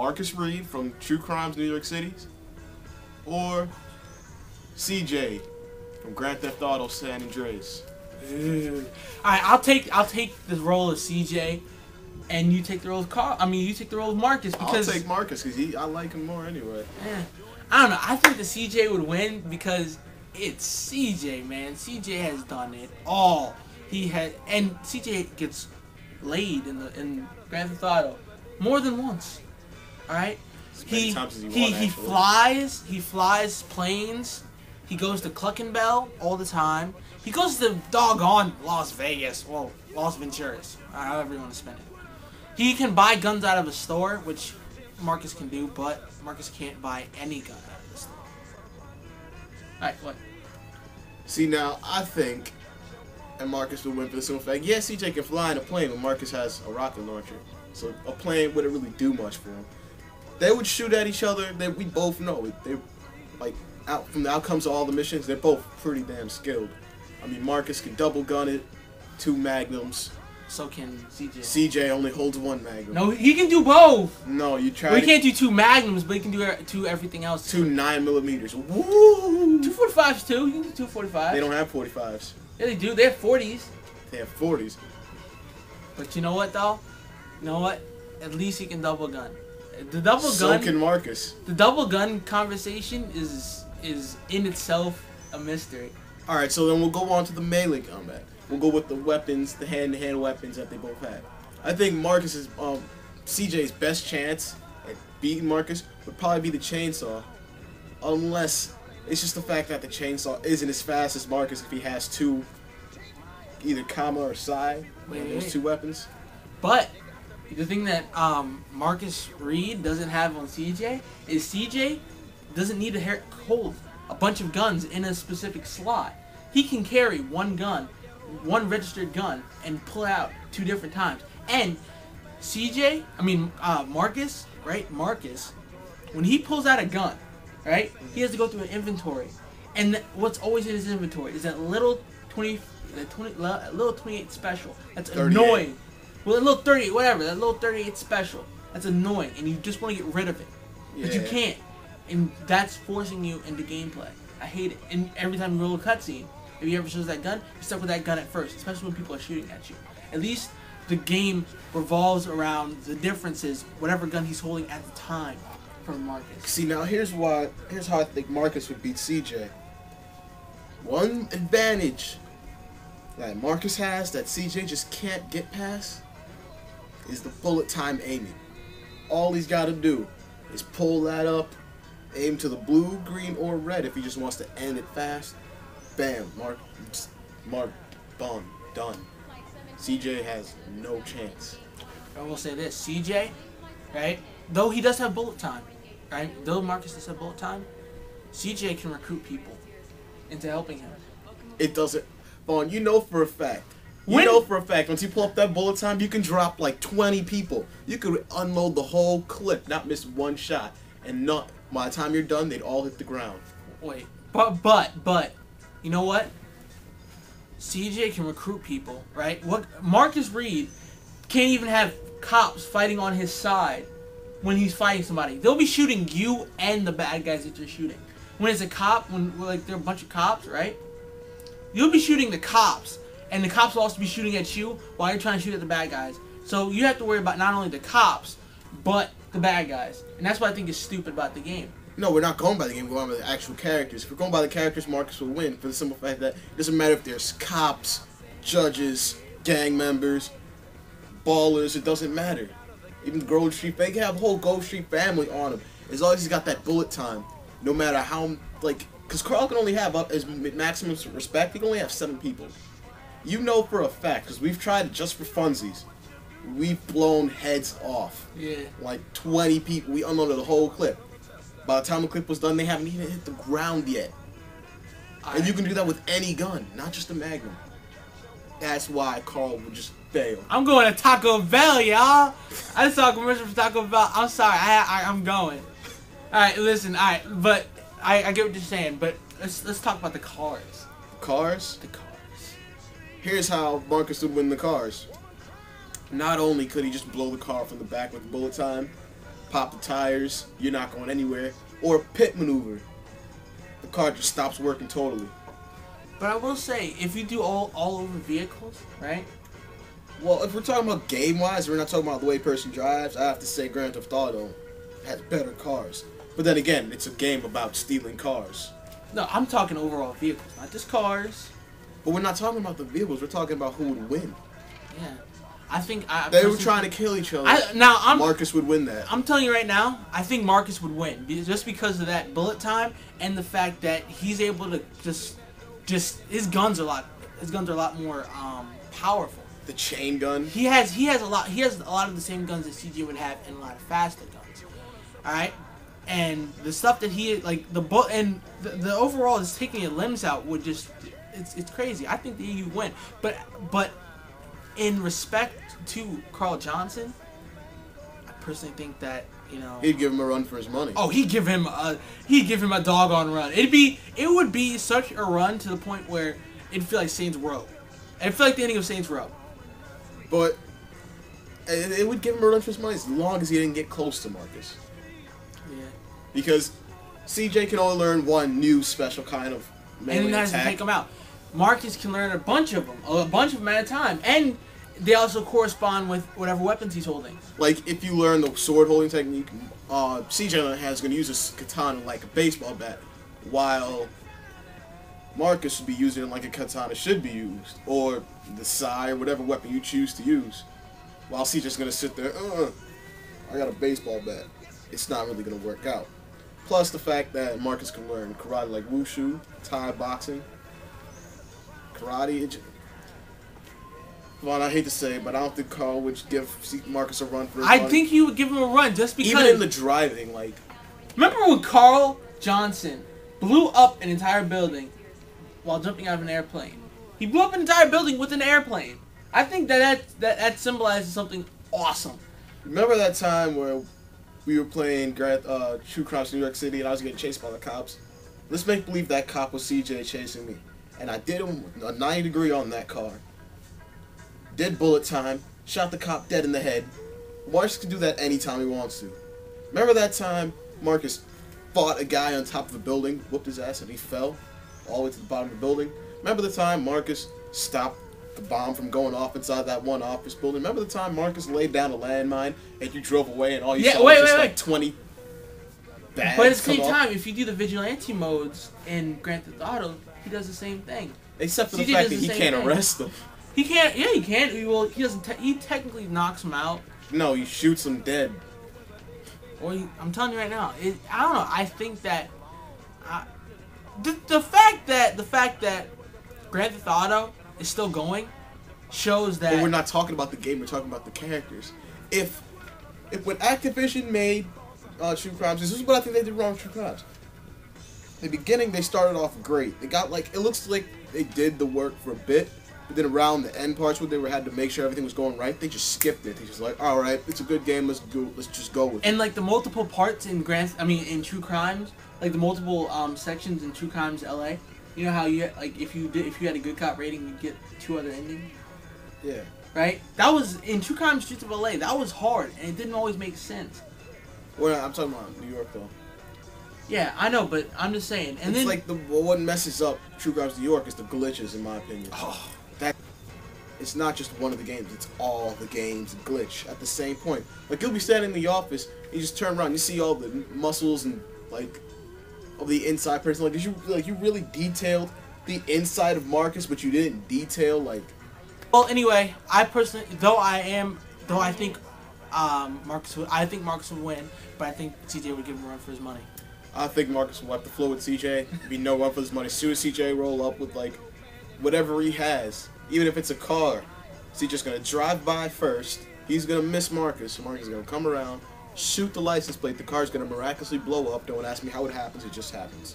Marcus Reed from True Crimes New York City, or CJ from Grand Theft Auto San Andreas. All right, I'll take the role of CJ, and you take the role of Carl. I mean, you take the role of Marcus because I'll take Marcus because I like him more anyway. I don't know. I think the CJ would win because it's CJ, man. CJ has done it all. And CJ gets laid in Grand Theft Auto more than once. All right. He flies planes. He goes to Cluckenbell all the time. He goes to doggone Las Vegas. Well, Las Venturas. However you want to spend it. He can buy guns out of a store, which Marcus can do, but Marcus can't buy any gun out of the store. Alright, what? See, now, I think, and Marcus will win for the simple fact, yeah, CJ can fly in a plane, but Marcus has a rocket launcher. So a plane wouldn't really do much for him. They would shoot at each other. We both know. From the outcomes of all the missions, they're both pretty damn skilled. I mean, Marcus can double gun it, 2 magnums. So can CJ. CJ only holds 1 magnum. No, he can do both. No, you try. Well, he can't do 2 magnums, but he can do everything else. 2 9mm. Woo! 245s too. You can do 245s. They don't have 45s. Yeah, they do. They have 40s. They have 40s. But you know what, though? You know what? At least he can double gun. The double gun. So can Marcus. The double gun conversation is in itself a mystery. All right, so then we'll go on to the melee combat. We'll go with the weapons, the hand-to-hand weapons that they both have. I think Marcus's, CJ's best chance at beating Marcus would probably be the chainsaw, unless it's just the fact that the chainsaw isn't as fast as Marcus if he has 2, either Kama or Sai, those 2 weapons. But the thing that Marcus Reed doesn't have on CJ is CJ doesn't need to hold a bunch of guns in a specific slot. He can carry 1 gun, 1 registered gun, and pull out 2 different times. And Marcus, right? Marcus, when he pulls out a gun, right, he has to go through an inventory. And what's always in his inventory is that little 28 special. That's 38. Annoying. Well, a little 38, whatever. That little 38 special. That's annoying, and you just want to get rid of it, but you can't. And that's forcing you into gameplay. I hate it. And every time you roll a cutscene, if you ever shows that gun, you're stuck with that gun at first, especially when people are shooting at you. At least the game revolves around the differences, whatever gun he's holding at the time, for Marcus. See, now here's how I think Marcus would beat CJ. One advantage that Marcus has that CJ just can't get past is the bullet time aiming. All he's got to do is pull that up, aim to the blue, green, or red if he just wants to end it fast. Bam, Mark, boom, done. CJ has no chance. I will say this, CJ, right, though he does have bullet time, right, though Marcus does have bullet time, CJ can recruit people into helping him. It doesn't, Vaughn, you know for a fact, once you pull up that bullet time, you can drop like 20 people. You could unload the whole clip, not miss 1 shot, and not, by the time you're done, they'd all hit the ground. Wait, but, you know what? CJ can recruit people, right? What Marcus Reed can't even have cops fighting on his side when he's fighting somebody. They'll be shooting you and the bad guys that you're shooting. When it's a cop, when like there are a bunch of cops, right? You'll be shooting the cops, and the cops will also be shooting at you while you're trying to shoot at the bad guys. So you have to worry about not only the cops, but the bad guys. And that's what I think is stupid about the game. No, we're not going by the game, we're going by the actual characters. If we're going by the characters, Marcus will win for the simple fact that it doesn't matter if there's cops, judges, gang members, ballers, it doesn't matter. Even the Grove Street, they can have a whole Grove Street family on him. As long as he's got that bullet time, no matter how, like, because Carl can only have, up as maximum respect, he can only have 7 people. You know for a fact, because we've tried it just for funsies, we've blown heads off. Yeah. Like 20 people, we unloaded the whole clip. By the time the clip was done, they haven't even hit the ground yet. And you can do that with any gun, not just a Magnum. That's why Carl would just fail. I'm going to Taco Bell, y'all. I just saw a commercial for Taco Bell. I'm sorry, I'm going. Alright, listen, alright, but I get what you're saying, but let's talk about the cars. Cars? The cars. Here's how Marcus would win the cars. Not only could he just blow the car from the back with bullet time, pop the tires, you're not going anywhere, or a pit maneuver. The car just stops working totally. But I will say, if you do all over vehicles, right? Well, if we're talking about game-wise, we're not talking about the way a person drives, I have to say Grand Theft Auto has better cars. But then again, it's a game about stealing cars. No, I'm talking overall vehicles, not just cars. But we're not talking about the vehicles, we're talking about who would win. Yeah. I think they were trying to kill each other. Marcus would win that. I'm telling you right now, I think Marcus would win just because of that bullet time and the fact that he's able to just his guns are a lot more powerful. The chain gun. He has a lot of the same guns that CJ would have and a lot of faster guns. All right, and the stuff that he like the overall is taking your limbs out would just it's crazy. I think that you win, but in respect to Carl Johnson, I personally think that he'd give him a run for his money. Oh, he'd give him a doggone run. It would be such a run to the point where it'd feel like Saints Row. It'd feel like the ending of Saints Row. But it would give him a run for his money as long as he didn't get close to Marcus. Yeah. Because CJ can only learn one new special kind of melee and that's to take him out. Marcus can learn a bunch of them at a time, and they also correspond with whatever weapons he's holding. Like if you learn the sword holding technique, CJ is going to use his katana like a baseball bat, while Marcus should be using it like a katana should be used, or the sai, or whatever weapon you choose to use. While CJ's going to sit there, I got a baseball bat. It's not really going to work out. Plus the fact that Marcus can learn karate like wushu, Thai boxing, karate. Well, I hate to say it, but I don't think Carl would give Marcus a run for his money. I think he would give him a run just because. Even in the driving, like. Remember when Carl Johnson blew up an entire building while jumping out of an airplane? He blew up an entire building with an airplane. I think that symbolizes something awesome. Remember that time where we were playing True Crimes in New York City and I was getting chased by the cops? Let's make believe that cop was CJ chasing me. And I did him a 90-degree on that car. Did bullet time, shot the cop dead in the head. Marcus can do that anytime he wants to. Remember that time Marcus fought a guy on top of a building, whooped his ass, and he fell all the way to the bottom of the building? Remember the time Marcus stopped the bomb from going off inside that one office building? Remember the time Marcus laid down a landmine and you drove away and all you saw was just like 20 bags? But at the same time, if you do the vigilante modes in Grand Theft Auto, he does the same thing. Except for the fact that he can't arrest them. He can't. Yeah, he can. He doesn't. He technically knocks him out. No, he shoots him dead. Or I'm telling you right now. I don't know. I think that the fact that Grand Theft Auto is still going shows that. But we're not talking about the game. We're talking about the characters. If when Activision made True Crimes, this is what I think they did wrong with True Crimes. In the beginning, they started off great. They got it looks like they did the work for a bit. But then around the end parts where they had to make sure everything was going right, they just skipped it. They just like, all right, it's a good game. Let's just go with it. And like the multiple parts in in True Crimes, like the multiple sections in True Crimes LA. You know how you if you had a good cop rating, you'd get 2 other endings. Yeah. Right. That was in True Crimes Streets of LA. That was hard, and it didn't always make sense. Well, I'm talking about New York though. Yeah, I know, but I'm just saying. And it's then like what messes up True Crimes New York is the glitches, in my opinion. Oh. It's not just one of the games, it's all the games glitch at the same point. Like, you'll be standing in the office, and you just turn around, you see all the muscles and, of the inside person. Like, you really detailed the inside of Marcus, but you didn't detail, Well, anyway, I personally, I think Marcus would win, but I think CJ would give him a run for his money. I think Marcus will wipe the floor with CJ, be no run for his money. As soon as CJ roll up with, whatever he has, even if it's a car, he's just going to drive by first. He's going to miss Marcus. Marcus is going to come around, shoot the license plate. The car's going to miraculously blow up. Don't ask me how it happens. It just happens.